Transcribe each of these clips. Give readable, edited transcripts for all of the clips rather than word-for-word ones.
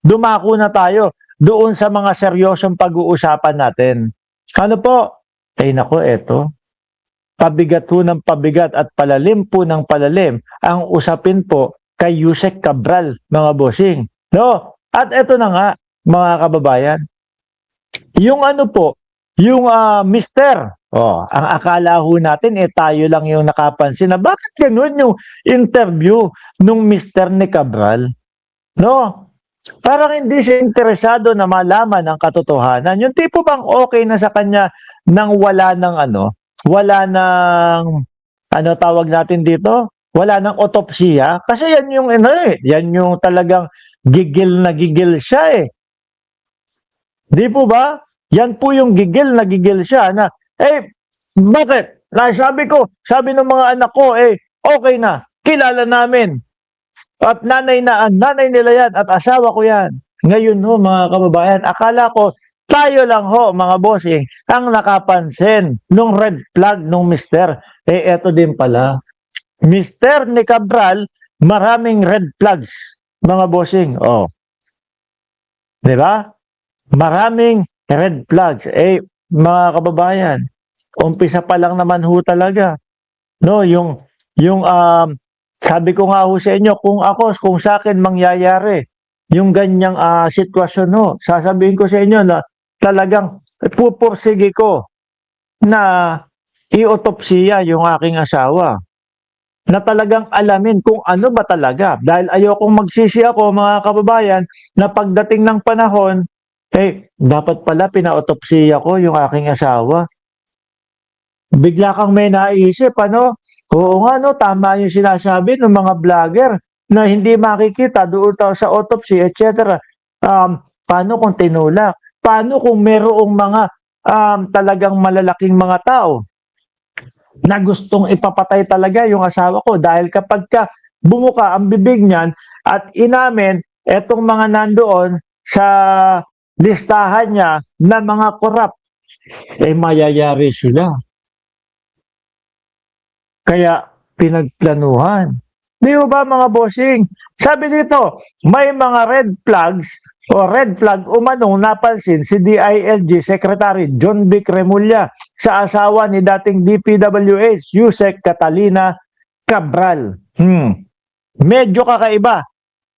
dumako na tayo doon sa mga seryosong pag-uusapan natin. Ano po? Ay nako, eto. Pabigat po ng pabigat at palalim po ng palalim ang usapin po kay Yusek Cabral, mga bossing. No? At eto na nga, mga kababayan. Yung ano po, yung mister, ang akala ho natin tayo lang yung nakapansin na bakit ganun yung interview nung mister ni Cabral? No? Parang hindi siya interesado na malaman ang katotohanan. Yung tipo bang okay na sa kanya nang wala ng wala ng tawag natin dito? Wala ng otopsiya kasi yan yung yan yung talagang gigil na gigil siya eh. Di po ba? Yan po yung gigil na gigil siya na, bakit? Sabi ng mga anak ko, okay na, kilala namin. At nanay nila yan at asawa ko yan. Ngayon ho, mga kababayan, akala ko, tayo lang ho, mga bossing, ang nakapansin nung red flag nung mister. Eto din pala. Mister ni Cabral, maraming red flags, mga bossing. Di ba? Maraming red flags. Mga kababayan, umpisa pa lang naman ho talaga. No, yung sabi ko nga ho sa inyo, kung sa akin mangyayari yung ganyang sitwasyon ho, sasabihin ko sa inyo na talagang pupursige ko na i-otopsiya yung aking asawa. Na talagang alamin kung ano ba talaga. Dahil ayokong magsisi ako, mga kababayan, na pagdating ng panahon, dapat pala pina-otopsiya ko yung aking asawa. Bigla kang may naisip, Oo nga, tama yung sinasabi ng mga vlogger na hindi makikita doon tayo sa autopsy, etc. Paano kung tinulak? Paano kung merong mga talagang malalaking mga tao na gustong ipapatay talaga yung asawa ko? Dahil kapag bumuka ang bibig niyan at inamin etong mga nandoon sa listahan niya na mga korap, mayayari sila. Kaya pinagplanuhan. Di ba mga bossing? Sabi dito, may mga red flags o red flag umanong napansin si DILG Secretary John Vic Remulla sa asawa ni dating DPWH Yusek Catalina Cabral. Medyo kakaiba.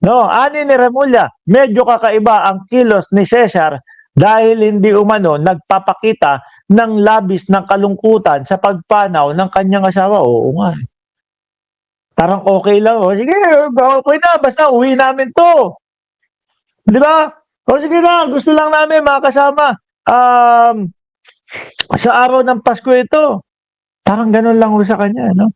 No, ani ni Remulla, medyo kakaiba ang kilos ni Cesar dahil hindi umano nagpapakita ng labis ng kalungkutan sa pagpanaw ng kanyang asawa. Oo nga. Parang okay lang. Sige, okay na. Basta uwi namin to. Di ba? Sige na. Gusto lang namin makasama. Sa araw ng Pasko ito. Parang ganun lang sa kanya, no?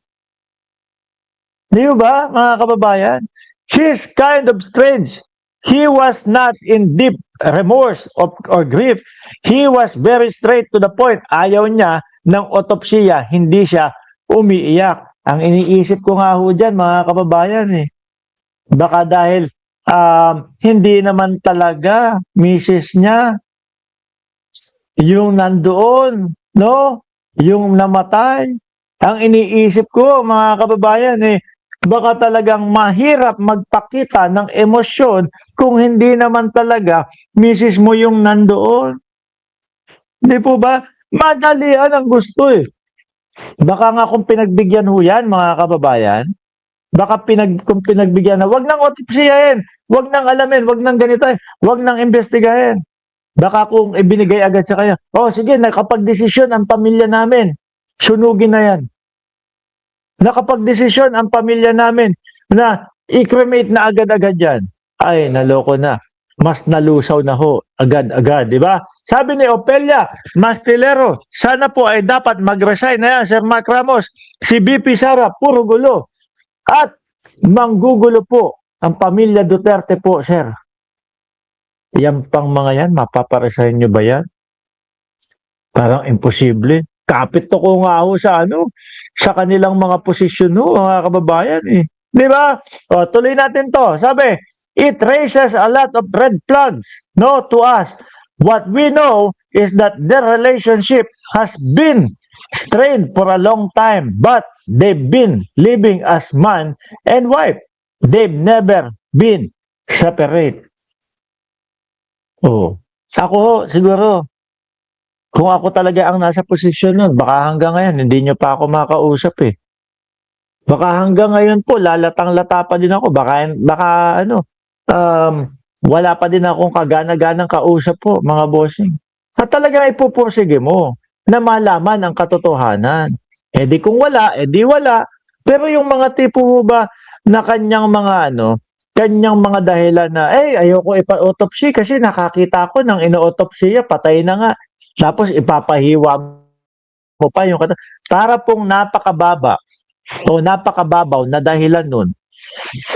Di ba, mga kababayan? She's kind of strange. He was not in deep remorse or grief. He was very straight to the point. Ayaw niya ng otopsiya. Hindi siya umiiyak. Ang iniisip ko nga ho dyan, mga kababayan, baka dahil hindi naman talaga misis niya yung nandoon, no? Yung namatay. Ang iniisip ko, mga kababayan, baka talagang mahirap magpakita ng emosyon kung hindi naman talaga misis mo yung nandoon. Hindi po ba? Madalian ang gusto Baka nga kung pinagbigyan ho yan, mga kababayan, baka kung pinagbigyan na, wag nang otopsiyahin, wag nang alamin, wag nang ganito, wag nang imbestigahin. Baka kung ibinigay agad sa kanya, sige, nakapag-desisyon ang pamilya namin, sunugin na yan. Nakapag-desisyon ang pamilya namin na i-cremate na agad-agad yan. Ay, naloko na. Mas nalusaw na ho, agad-agad, di ba? Sabi ni Opelia Mastilero, sana po ay dapat mag-resign na yan, Sir Mark Ramos. Si BP Sara, puro gulo. At manggugulo po ang pamilya Duterte po, Sir. Yan pang mga yan, mapaparesign nyo ba yan? Parang imposible. Kapit to ko nga ho sa kanilang mga posisyon mga kababayan Di ba? Tuloy natin to. Sabi, it raises a lot of red flags, to us. What we know is that their relationship has been strained for a long time, but they've been living as man and wife. They've never been separate. Oo. Ako ho, siguro, kung ako talaga ang nasa posisyon nun, baka hanggang ngayon hindi niyo pa ako makausap, eh. Baka hanggang ngayon po lalatang-lata pa din ako, baka ano, um, wala pa din akong kagana-ganang kausap po, mga bossing. At talagang ipupursige mo na malaman ang katotohanan. Eh di kung wala, eh di wala. Pero yung mga tipo ho ba na kanyang mga ano, kanyang mga dahilan na, ayoko ipa-autopsy kasi nakakita ko ng ino-autopsya, patay na nga. Tapos ipapahiwa mo pa yung para pong napakababa o napakababaw na dahilan nun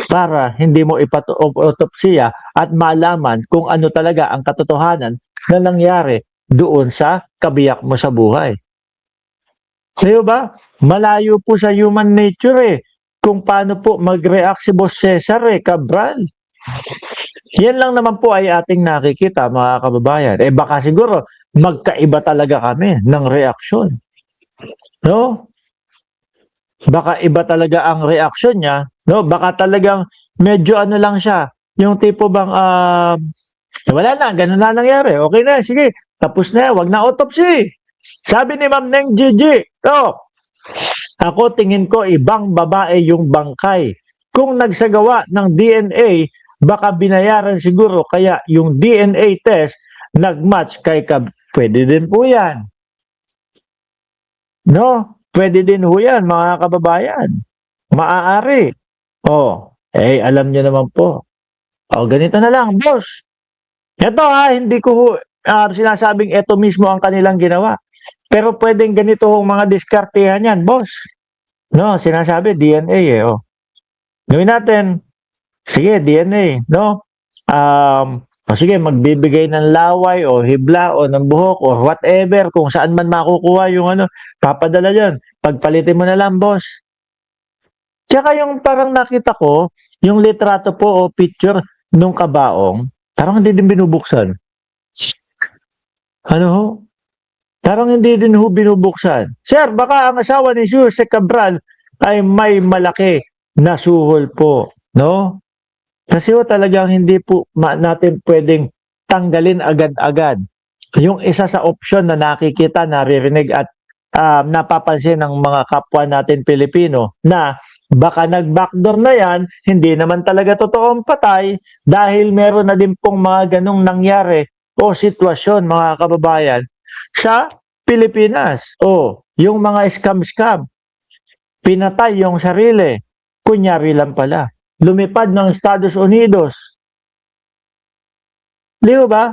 para hindi mo ipa-autopsya at malaman kung ano talaga ang katotohanan na nangyari doon sa kabiyak mo sa buhay. Di ba? Malayo po sa human nature eh. Kung paano po mag-react si Boss Cesar Cabral. Yan lang naman po ay ating nakikita mga kababayan. Eh baka siguro magkaiba talaga kami ng reaksyon. No? Baka iba talaga ang reaksyon niya, no? Baka talagang medyo ano lang siya, yung tipo bang wala na, ganun na nangyari. Okay na, sige, tapos na, wag na autopsy. Sabi ni Ma'am Neng Gigi, ako tingin ko ibang babae yung bangkay. Kung nagsagawa ng DNA, baka binayaran siguro kaya yung DNA test nagmatch kay Kab. Pwede din po yan. No? Pwede din ho yan, mga kababayan. Maaari. Alam niyo naman po. Ganito na lang, boss. Ito hindi ko ho, sinasabing ito mismo ang kanilang ginawa. Pero pwedeng ganito hong mga diskartehan yan, boss. No, sinasabi DNA Gawin natin. Sige, DNA, no? Sige, magbibigay ng laway o hibla o ng buhok or whatever kung saan man makukuha yung ano, papadala yan. Pagpalitin mo na lang, boss. Tsaka yung parang nakita ko, yung litrato po o picture nung kabaong, parang hindi din binubuksan. Ano ho? Parang hindi din ho binubuksan. Sir, baka ang asawa ni Jose Cabral ay may malaki na suhol po, no? Kasi ho talagang hindi po natin pwedeng tanggalin agad-agad. Yung isa sa opsyon na nakikita, naririnig at napapansin ng mga kapwa natin Pilipino na baka nag-backdoor na yan, hindi naman talaga totoong patay dahil meron na din pong mga ganong nangyari o sitwasyon mga kababayan sa Pilipinas. Yung mga scam-scam, pinatay yung sarili, kunyari lang pala. Lumipad ng Estados Unidos. Di ba?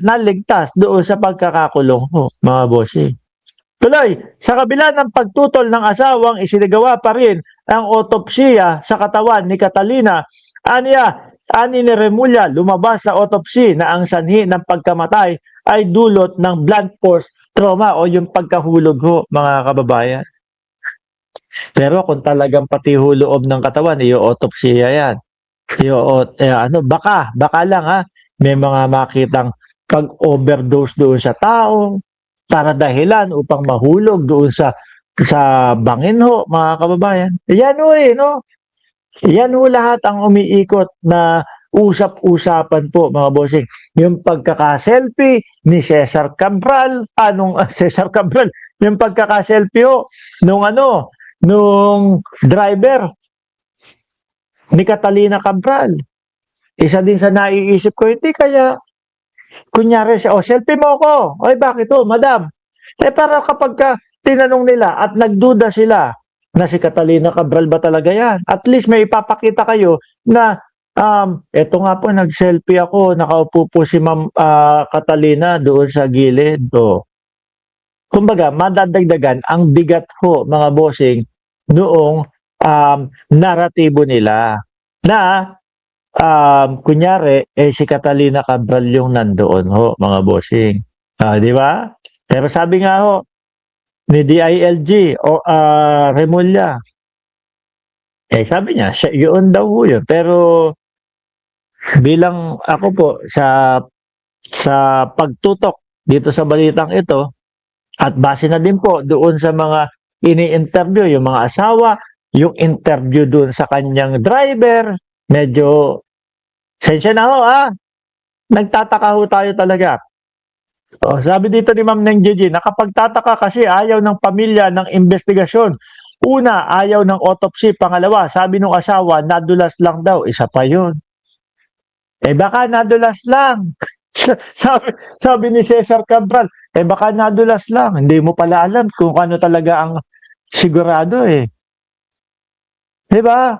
Naligtas doon sa pagkakakulong mo, mga bossing. Tuloy, sa kabila ng pagtutol ng asawang isinagawa pa rin ang autopsiya sa katawan ni Catalina, ani ni Remulla lumabas sa autopsy na ang sanhi ng pagkamatay ay dulot ng blunt force trauma o yung pagkahulog ho, mga kababayan. Pero kung talagang pati ho loob ng katawan, i-autopsya yan. Baka lang may mga makitang pag-overdose doon sa tao, para dahilan upang mahulog doon sa bangin ho, mga kababayan. Yan ho no? Yan ho lahat ang umiikot na usap-usapan po, mga bossing. Yung pagkaka-selfie ni Cesar Cabral, Cesar Cabral, yung pagkaka-selfie ho, nung driver ni Catalina Cabral. Isa din sa naiisip ko, hindi kaya kunyari siya, selfie mo ako. Oy, bakit madam? Para kapag tinanong nila at nagduda sila na si Catalina Cabral ba talaga yan, at least may ipapakita kayo na eto nga po, nag-selfie ako, nakaupo po si Ma'am Catalina doon sa gilid. Kumbaga, madadagdagan ang bigat ho, mga bossing, noong naratibo nila na kunyari, si Catalina Cabral yung nandoon ho, mga bossing. Di ba? Pero sabi nga ho, ni DILG o Remulla, sabi niya, yun daw ho yun. Pero bilang ako po sa pagtutok dito sa balitang ito, at base na din po doon sa mga ini-interview, yung mga asawa, yung interview doon sa kanyang driver, medyo sensya na ho Nagtataka ho tayo talaga. Oh, sabi dito ni Ma'am Neng Gigi, nakapagtataka kasi ayaw ng pamilya ng investigasyon. Una, ayaw ng autopsy. Pangalawa, sabi ng asawa, nadulas lang daw. Isa pa yun. Baka nadulas lang. sabi ni Cesar Cabral, baka nadulas lang. Hindi mo pala alam kung ano talaga ang sigurado eh. Di ba?